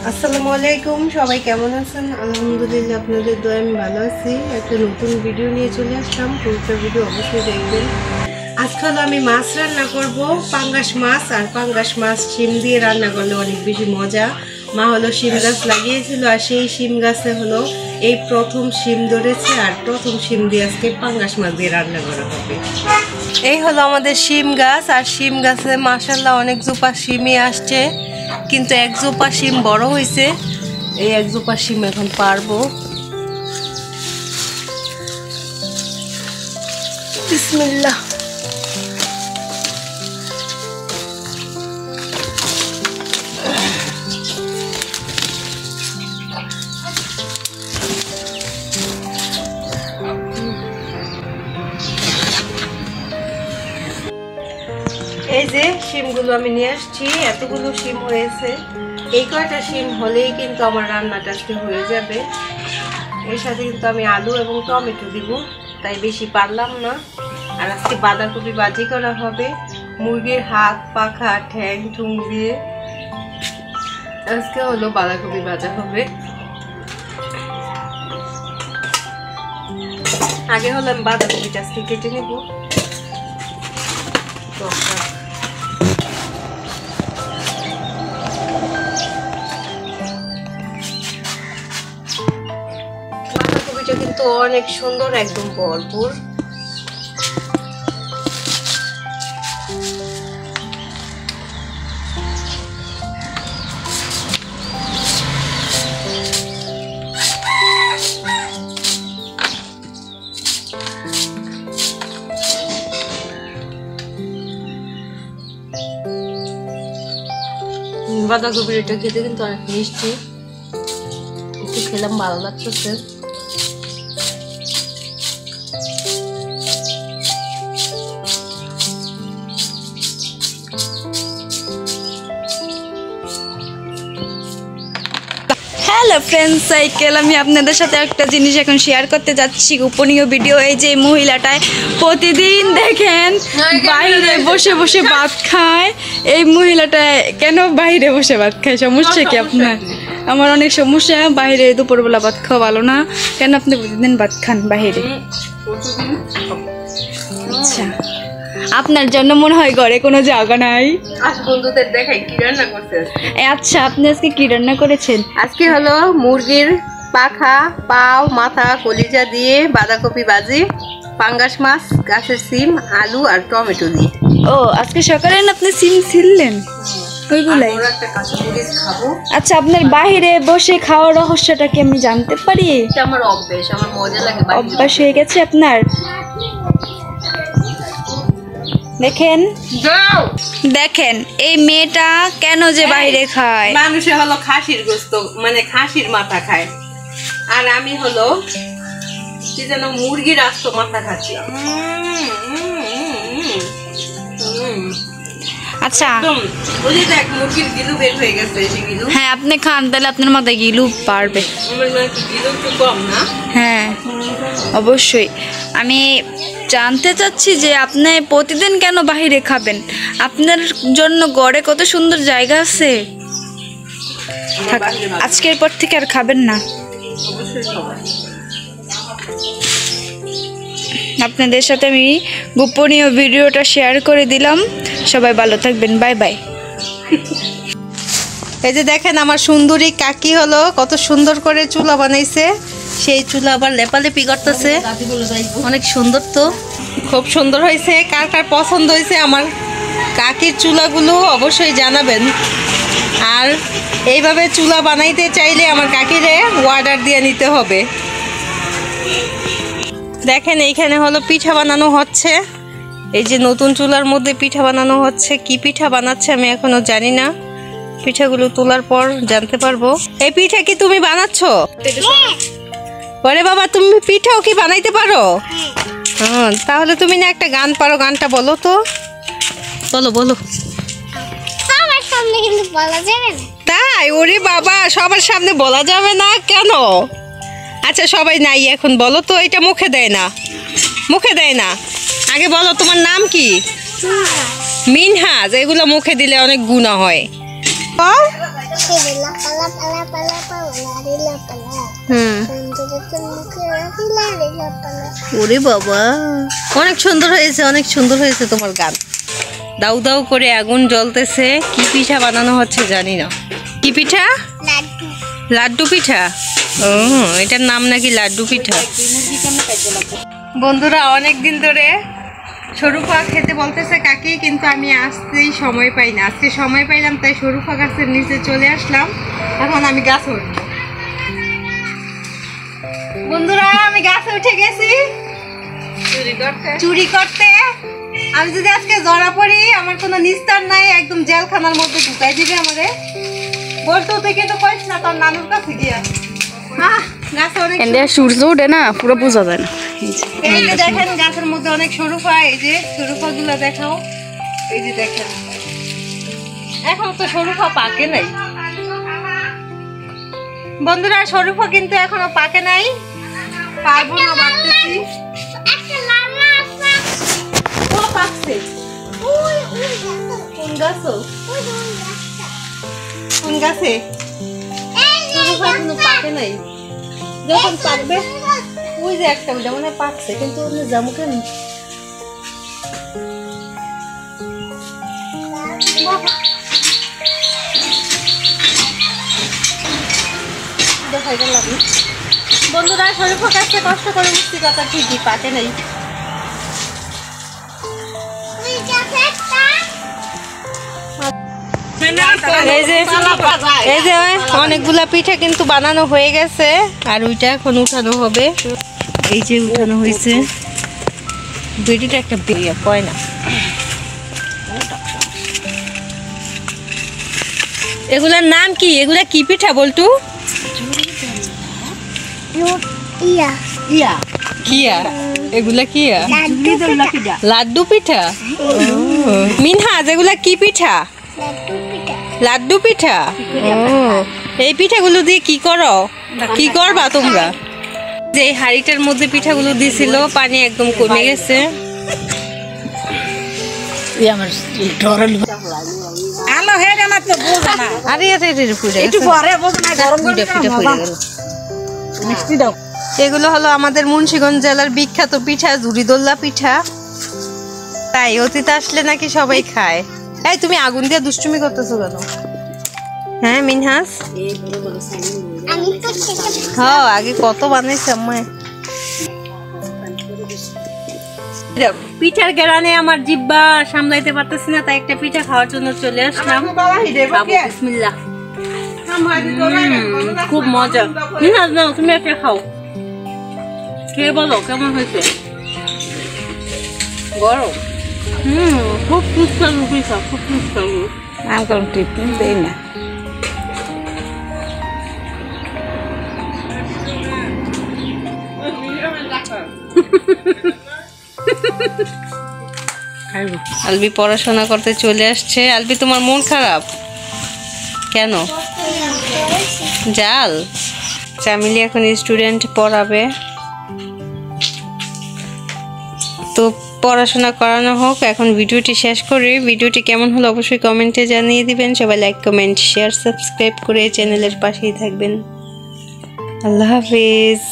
আসসালামু আলাইকুম, সবাই কেমন আছেন? আলহামদুলিল্লাহ, আপনাদের দোয়ায় আমি ভালো আছি। একটা নতুন ভিডিও নিয়ে চলে আসলাম, পুরোটা ভিডিও অবশ্যই দেখবেন। আজকে হলো আমি মাছ রান্না করব, পাঙ্গাস মাছ। আর পাঙ্গাস মাছ শিম দিয়ে রান্না করলে অনেক বেশি মজা। মা হলো শিম গাছ লাগিয়েছিল, আর সেই শিম গাছে হলো এই প্রথম শিম ধরেছে, আর প্রথম শিম দিয়ে আজকে পাঙ্গাস মাছ দিয়ে রান্না করা হবে। এই হলো আমাদের শিম গাছ, আর শিম গাছে মাশাআল্লাহ অনেক জোপা শিমই আসছে, কিন্তু এক জোপা শিম বড় হয়েছে। এই এক জোপা শিম এখন পারবো। বিসমিল্লাহ। এই যে শিমগুলো আমি নিয়ে আসছি, এতগুলো শিম হয়েছে। এই কয়টা শিম হলেই কিন্তু আমার রান্নাটা আজকে হয়ে যাবে। এর সাথে কিন্তু আমি আলু এবং টমেটো দিব, তাই বেশি পারলাম না। আর আজকে বাঁধাকপি ভাজি করা হবে, মুরগির হাত, পাখা, ঠ্যাং ঠুং দিয়ে আজকে হলো বাঁধাকপি ভাজা হবে। আগে হলো আমি বাঁধাকপিটা আজকে কেটে নেব। বাঁধাকপিটা কিন্তু অনেক সুন্দর, একদম ভরপুর। বাঁধাকপিটা খেতে কিন্তু অনেক মিষ্টি, একটু খেলাম ভালো লাগতেছে। হ্যালো ফ্রেন্ডস, সাইকেল আমি আপনাদের সাথে একটা জিনিস এখন শেয়ার করতে যাচ্ছি, গোপনীয় ভিডিও। এই যে মহিলাটায় প্রতিদিন দেখেন বাইরে বসে বসে ভাত খায়। এই মহিলাটায় কেন বাইরে বসে ভাত খায়? সমস্যা কি আপনার? আমার অনেক সমস্যা, বাইরে দুপুরবেলা ভাত খাওয়া ভালো না। কেন আপনি প্রতিদিন ভাত খান বাইরে? আচ্ছা, আপনার জন্য মনে হয় ঘরে কোনো জায়গা নাই। বন্ধুদের দেখাই কি রান্না করতে। আচ্ছা, আপনি আজকে কি রান্না করেছেন? আজকে হলো মুরগির পাখা, পাও, মাথা, কলিজা দিয়ে বাঁধাকপি ভাজি, পাঙ্গাস মাছ, গাছের সিম, আলু আর টমেটো দিয়ে। ও, আজকে সকালে আপনি সিম ছিললেন ওইগুলাই? আচ্ছা, আপনার বাইরে বসে খাওয়ার রহস্যটা কি আমি জানতে পারি? আমার অভ্যেস, আমার মজা লাগে। অভ্যাস হয়ে গেছে আপনার। দেখেন দেখেন এই মেয়েটা কেন যে বাইরে খায়। মানুষে হলো খাসির গোস্ত, মানে খাসির মাথা খায়, আর আমি হলো কি যেন মুরগির আস্ত মাথা খাচ্ছি। আচ্ছা, দেখ মুরগির গিলু বের হয়ে গেছে। হ্যাঁ, আপনি খান, তাহলে আপনার মাথায় গিলু পারবে। কম না? হ্যাঁ, অবশ্যই। আমি জানতে চাচ্ছি যে আপনি প্রতিদিন কেন বাইরে খাবেন? আপনার জন্য ঘরে কত সুন্দর জায়গা আছে। আজকের পর থেকে আর খাবেন না। আপনাদের সাথে আমি গোপনীয় ভিডিওটা শেয়ার করে দিলাম। সবাই ভালো থাকবেন, বাই বাই। এই যে দেখেন আমার সুন্দরী কাকি হলো কত সুন্দর করে চুলা বানাইছে। সেই চুলা আবার লেপালেপি করতেছে, অনেক সুন্দর। তো খুব সুন্দর হয়েছে। কার কার পছন্দ হয়েছে আমার কাকির চুলাগুলো অবশ্যই জানাবেন। আর এইভাবে চুলা বানাইতে চাইলে আমার কাকিরে অর্ডার দিয়ে নিতে হবে। দেখেন এইখানে হলো পিঠা বানানো হচ্ছে। এই যে নতুন চুলার মধ্যে পিঠা বানানো হচ্ছে। কি পিঠা বানাচ্ছে আমি এখনো জানি না, পিঠাগুলো তোলার পর জানতে পারবো। এই পিঠা কি তুমি বানাচ্ছ? ওরে বাবা, তুমি পিঠাও কি বানাইতে পারো? হ্যাঁ, তাহলে তুমি না একটা গান পারো, গানটা বলো তো। বলো বলো। আমার সামনে কিন্তু বলা যাবে না। তাই? ওরে বাবা, সবার সামনে বলা যাবে না কেন? আচ্ছা সবাই নাই এখন বলো তো। এটা মুখে দেয় না, মুখে দেয় না। আগে বলো তোমার নাম কি? মিনহাজ এগুলো মুখে দিলে অনেক গুনাহ হয়। ওরে বাবা, অনেক সুন্দর হয়েছে, অনেক সুন্দর হয়েছে তোমার গান। দাউ দাউ করে আগুন জ্বলতেছে। কি পিঠা বানানো হচ্ছে জানি না। কি পিঠা? লাড্ডু পিঠা। ও, এটার নাম নাকি লাড্ডু পিঠা। বন্ধুরা অনেক দিন ধরে শরুফা খেতে বলতেছে কাকি, কিন্তু আমি আসতেই সময় পাই না। আজকে সময় পাইলাম তাই শরুফা গাছের নিচে চলে আসলাম। এখন আমি গাছে উঠব। বন্ধুরা আমি গাছে উঠে গেছি চুরি করতে। আমি যদি আজকে ধরা পড়ি, আমার কোনো নিস্তার নাই, একদম জেলখানার মধ্যে ঢুকাই দিবে আমারে। বলতো তুই কিন্তু কইস না তোর নানুর কাছে গিয়া। গাছে অনেক সূর্য ওঠে না, পুরো বোঝা যায় না। এই যে দেখেন গাছের মধ্যে অনেক শরুফা। এই যে শরুফা গুলা দেখাও। এই যে দেখেন, এখন তো শরুফা পাকে নাই বন্ধুরা। শরুফা কিন্তু এখনো পাকে নাই, পারবো না বাড়তেছি। ও পাকছে। কোন গাছে? কোন গাছে? শরুফা এখনো পাকে নাই। যখন পাকবে ওই যে একটা ওইটা মনে পাকছে, কিন্তু ওখানে যাবো কেন? দেখাই গেল বন্ধুরা, শরীফা কাছে কষ্ট করে মুক্তি কথা ঠিকই পাকে নাই। এই যে অনেকগুলা পিঠা কিন্তু বানানো হয়ে গেছে, আর ওইটা এখন উঠানো হবে। এই যে উঠানো হয়েছে। বেটিটা একটা বেরিয়া কয় না। এগুলার নাম কি? এগুলা কি পিঠা বলটু? কিয়া এগুলা কিয়া? লাড্ডু পিঠা। মিনহাজ এগুলা কি পিঠা? লাড্ডু পিঠা। এই পিঠাগুলো দিয়ে কি করো? কি করবা তোমরা? যে হাড়িটার মধ্যে পিঠাগুলো দিছিল, পানি একদম কমে গেছে। এগুলো হলো আমাদের মুন্সিগঞ্জ জেলার বিখ্যাত পিঠা, জুড়িদোল্লা পিঠা। তাই অতীত আসলে নাকি সবাই খায়। এই তুমি আগুন দিয়ে দুষ্টুমি করতেছো কেন? হ্যাঁ মিনহাজ, হ্যাঁ আগে কত বানাইছে আম্মা। পিঠার গেরানে আমার জিব্বা সামলাইতে পারতেছি না, তাই একটা পিঠা খাওয়ার জন্য চলে আসলাম। বিসমিল্লাহ। খুব মজা। মিনহাজ নাও, তুমি একটা খাও, খেয়ে বলো কেমন হয়েছে। গরম। খুব সুস্বাদু পিঠা, খুব সুস্বাদু। আমি কোনো টিফিন দেই না। আলবি পড়াশোনা করতে চলে আসছে। আলবি তোমার মন খারাপ কেন? জাল চামিলি এখন স্টুডেন্ট পড়াবে, তো পড়াশোনা করানো হোক। এখন ভিডিওটি শেষ করে, ভিডিওটি কেমন হলো অবশ্যই কমেন্টে জানিয়ে দিবেন। সবাই লাইক, কমেন্ট, শেয়ার, সাবস্ক্রাইব করে চ্যানেলের পাশেই থাকবেন। আল্লাহ হাফিজ।